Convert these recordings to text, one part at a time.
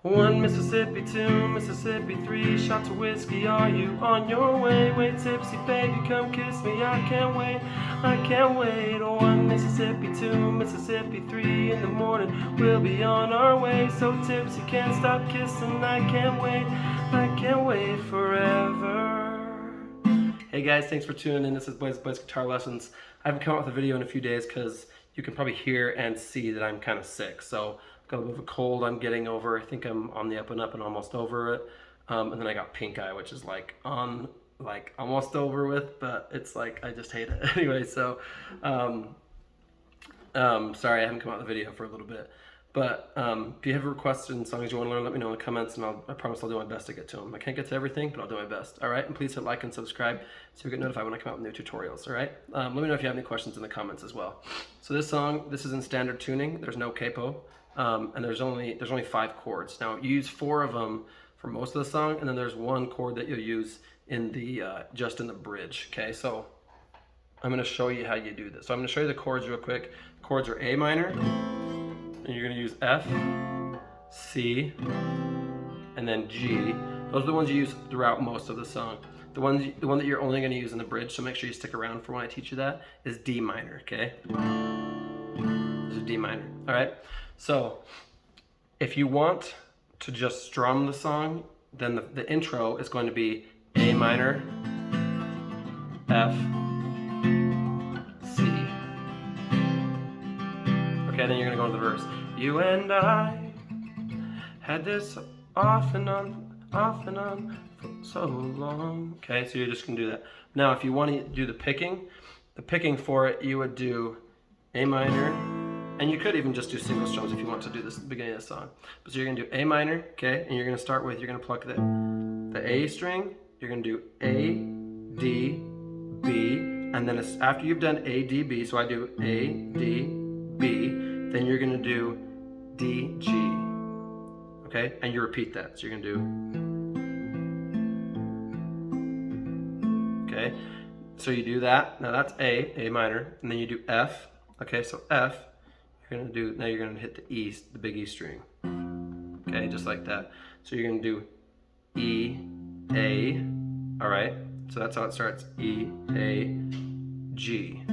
1 Mississippi, 2 Mississippi, 3 shots of whiskey. Are you on your way? Wait, tipsy baby, come kiss me. I can't wait, I can't wait. 1 Mississippi, 2 Mississippi, 3 in the morning. We'll be on our way. So tipsy, can't stop kissing. I can't wait forever. Hey guys, thanks for tuning in. This is Blaze Guitar Lessons. I haven't come out with a video in a few days because you can probably hear and see that I'm kind of sick. So I've got a bit of a cold I'm getting over. I think I'm on the up and up and almost over it. And then I got pink eye, which is like almost over with, but it's like I just hate it. Anyway, so sorry I haven't come out with a video for a little bit. But if you have requests and songs you want to learn, let me know in the comments, and I promise I'll do my best to get to them. I can't get to everything, but I'll do my best. All right, and please hit like and subscribe so you get notified when I come out with new tutorials. All right, let me know if you have any questions in the comments as well. So this song, this is in standard tuning. There's no capo, and there's only 5 chords. Now you use 4 of them for most of the song, and then there's 1 chord that you'll use in the just in the bridge. Okay, so I'm going to show you how you do this. So I'm going to show you the chords real quick. The chords are A minor. And you're going to use F, C, and then G. Those are the ones you use throughout most of the song. The one that you're only going to use in the bridge, so make sure you stick around for when I teach you that, is D minor, okay? This is D minor, all right? So if you want to just strum the song, then the intro is going to be A minor, F, C. Okay, then you're gonna go into the verse. You and I had this off and on for so long. Okay, so you're just gonna do that. Now, if you want to do the picking for it, you would do A minor, and you could even just do single strums if you want to do this at the beginning of the song. But so you're gonna do A minor, okay, and you're gonna start with, you're gonna pluck the A string, you're gonna do A, D, B, and then after you've done A, D, B, so I do A, D, B, then you're going to do D, G, okay? And you repeat that. So you're going to do, okay? So you do that. Now that's A minor, and then you do F, okay? So F, you're going to do, now you're going to hit the E, the big E string, okay? Just like that. So you're going to do E, A, all right? So that's how it starts, E, A, G.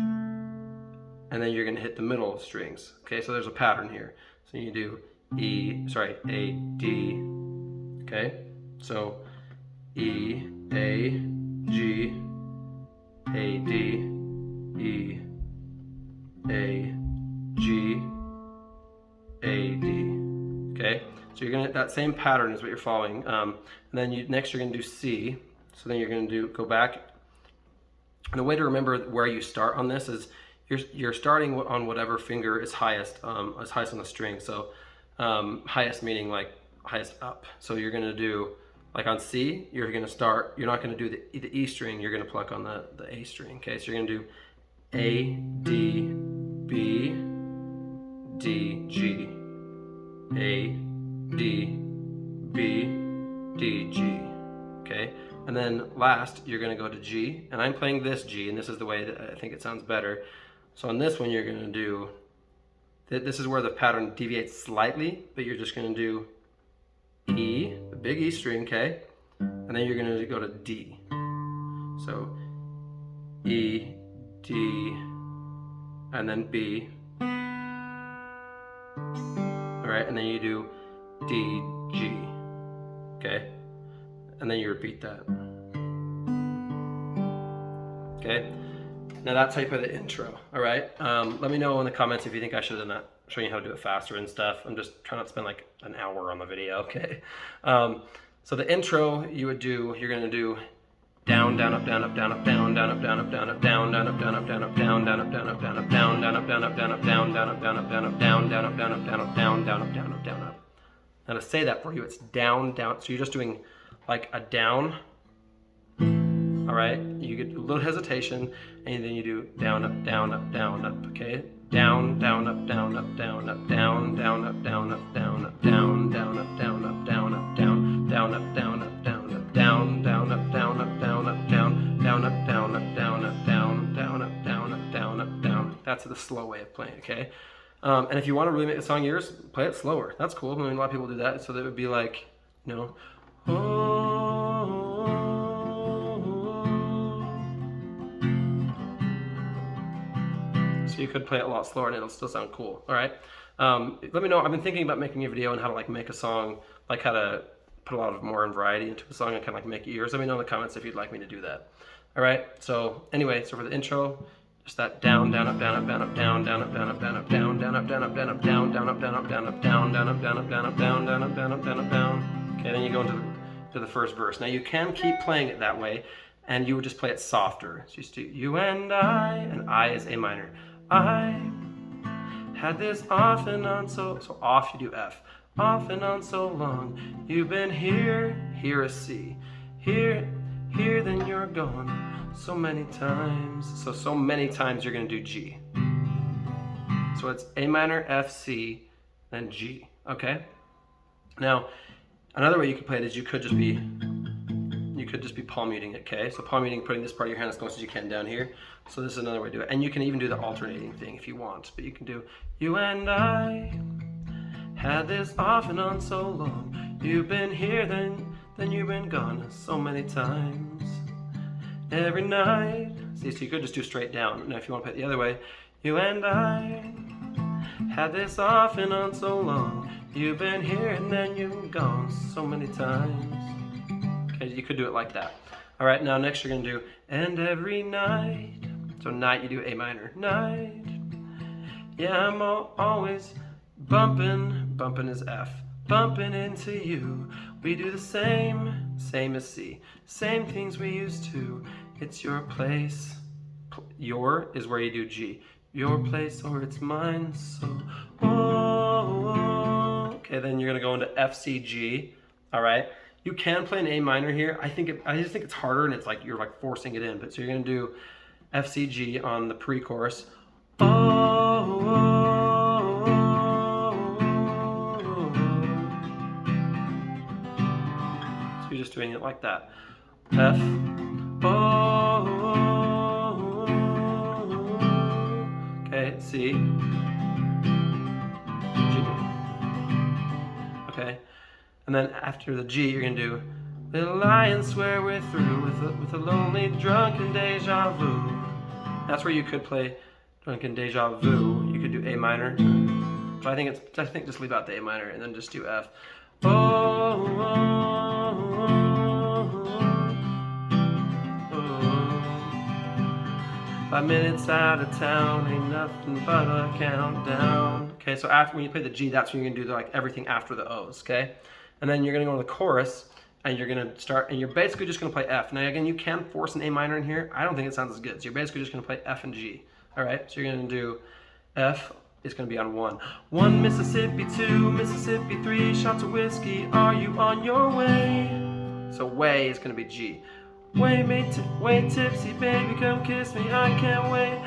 And then you're going to hit the middle strings. Okay, so there's a pattern here. So you do A, D, okay? So E, A, G, A, D, E, A, G, A, D, okay? So you're going to, that same pattern is what you're following. And then next you're going to do C. So then you're going to go back. And the way to remember where you start on this is you're starting on whatever finger is highest on the string. So highest meaning like highest up. So you're going to do, like on C, you're going to start, you're not going to do the E string, you're going to pluck on the A string. Okay, so you're going to do A, D, B, D, G, A, D, B, D, G. Okay, and then last you're going to go to G, and I'm playing this G, and this is the way that I think it sounds better. So on this one you're going to do, this is where the pattern deviates slightly, but you're just going to do E, the big E string, okay? And then you're going to go to D. So E, D, and then B. All right, and then you do D, G, okay? And then you repeat that. Okay? Now that's how you play the intro, all right? Let me know in the comments if you think I should have done that, showing you how to do it faster and stuff. I'm just trying not to spend like an hour on the video, okay? So the intro you would do, you're gonna do down, down, up, down, up, down, up, down, down, up, down, up, down, up, down, down, up, down, up, down, up, down, down, up, down, up, down, up, down, down, up, down, up, down, up, down, down, up, down, up, down, up, down, down, up, down, up, down, up, down, down, up, down, up, down, up. Now to say that for you, it's down, down. So you're just doing like a down. All right, you get a little hesitation, and then you do down, up, down, up, down, up, okay? Down, down, up, down, up, down, up, down, down, up, down, up, down, up, down, down, up, down, up, down, up, down, down, up, down, up, down, up, down, down, up, down, up, down, up, down, down, up, down, up, down, up, down, down, up, down, up, down, up, down. That's the slow way of playing, okay? And if you want to really make the song yours, play it slower. That's cool. I mean, a lot of people do that. So that would be like, you know, oh. So you could play it a lot slower and it'll still sound cool. All right. Let me know. I've been thinking about making a video on how to like make a song, like how to put a lot of more variety into a song and kind of like make it yours. Let me know in the comments if you'd like me to do that. All right. So anyway, so for the intro, just that down, down, up, down, up, down, up, down, down, up, down, up, down, up, down, down, up, down, up, down, up, down, down, up, down, up, down, up, down, down, up, down, up, down, up, down, down, up, down, up, down, up, down. Okay, then you go into the first verse. Now you can keep playing it that way, and you would just play it softer. So you just do you and I is A minor. I had this off and on so off you do F. Off and on so long. You've been here, here is C. Here, then you're gone. So many times. So many times you're going to do G. So it's A minor, F, C, then G. Okay? Now, another way you could play it is you could just be palm muting it, okay? So palm muting, putting this part of your hand as close as you can down here. So this is another way to do it. And you can even do the alternating thing if you want. But you can do, you and I had this off and on so long. You've been here, then you've been gone so many times. Every night. See, so you could just do straight down. Now if you want to play it the other way, you and I had this off and on so long. You've been here and then you've gone so many times. Okay, you could do it like that. All right, now next you're gonna do, and every night. So night you do A minor, night. Yeah, I'm always bumping is F. Bumping into you. We do the same as C. Same things we used to. It's your place. Your is where you do G. Your place or it's mine, so oh. Okay, then you're gonna go into F, C, G. All right. You can play an A minor here. I just think it's harder and it's like you're like forcing it in. But so you're gonna do F, C, G on the pre-chorus. Oh. So you're just doing it like that. F. Okay, C. G. Okay. And then after the G, you're gonna do little lie and swear we're through with a lonely drunken deja vu. That's where you could play drunken deja vu. You could do A minor. So I think just leave out the A minor and then just do F. Oh. 5 minutes out of town, ain't nothing but a countdown. Okay, so after when you play the G, that's when you're gonna do like everything after the O's, okay? And then you're gonna go to the chorus, and you're gonna start, and you're basically just gonna play F. Now again, you can force an A minor in here. I don't think it sounds as good. So you're basically just gonna play F and G. All right, so you're gonna do F. It's gonna be on 1. 1 Mississippi, 2 Mississippi, 3 shots of whiskey. Are you on your way? So way is gonna be G. Way tipsy, baby, come kiss me. I can't wait.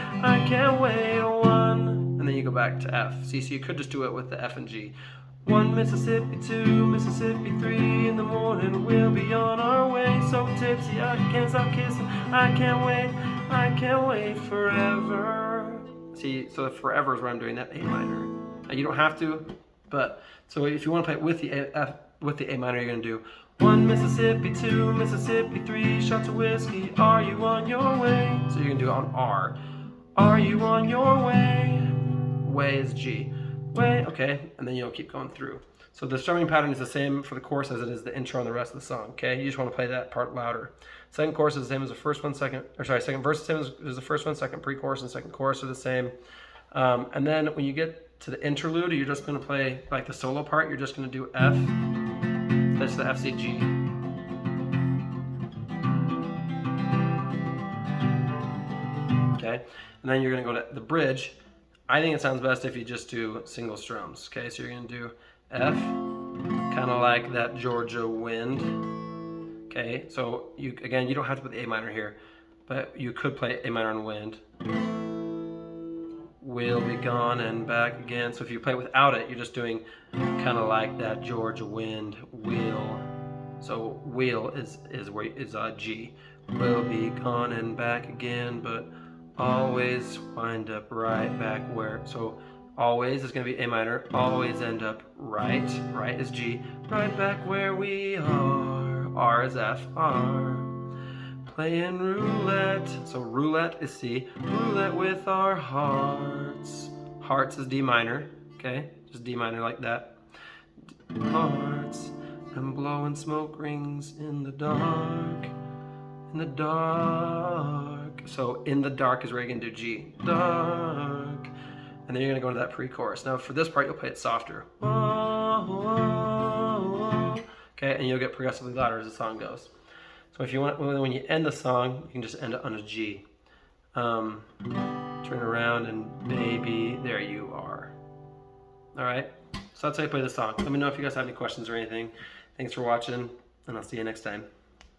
1. And then you go back to F. See, so you could just do it with the F and G. 1 Mississippi, 2 Mississippi, 3 in the morning. We'll be on our way. So tipsy, I can't stop kissing. I can't wait forever. See, so the forever is where I'm doing that A minor. Now, you don't have to, but so if you want to play it with the A minor, you're gonna do 1 Mississippi, 2 Mississippi, 3 shots of whiskey. Are you on your way? So you can do it on R. Are you on your way? Way is G. Way, okay, and then you'll keep going through. So the strumming pattern is the same for the chorus as it is the intro and the rest of the song, okay? You just want to play that part louder. Second chorus is the same as the first one, second verse is the same as the first one, second pre-chorus and second chorus are the same. And then when you get to the interlude, you're just going to play, like the solo part, you're just going to do F. That's the F, C, G. Okay, and then you're going to go to the bridge. I think it sounds best if you just do single strums. Okay, so you're going to do F, kind of like that Georgia wind. Okay, so you don't have to put the A minor here, but you could play A minor on wind. We'll be gone and back again. So if you play without it, you're just doing kind of like that Georgia wind. Wheel. So wheel is G. We'll be gone and back again, but always wind up right back where. So Always is going to be A minor. Always end up right. Right is G. Right back where we are. R is F. R. Playing roulette. So roulette is C. Roulette with our hearts. Hearts is D minor. Okay, just D minor like that. Hearts. And blowing smoke rings in the dark. In the dark. So in the dark is where you're going to do G. Dark. And then you're going to go into that pre-chorus. Now for this part, you'll play it softer. Okay, and you'll get progressively louder as the song goes. So if you want, when you end the song, you can just end it on a G. Turn around and baby, there you are. All right, so that's how you play the song. Let me know if you guys have any questions or anything. Thanks for watching, and I'll see you next time.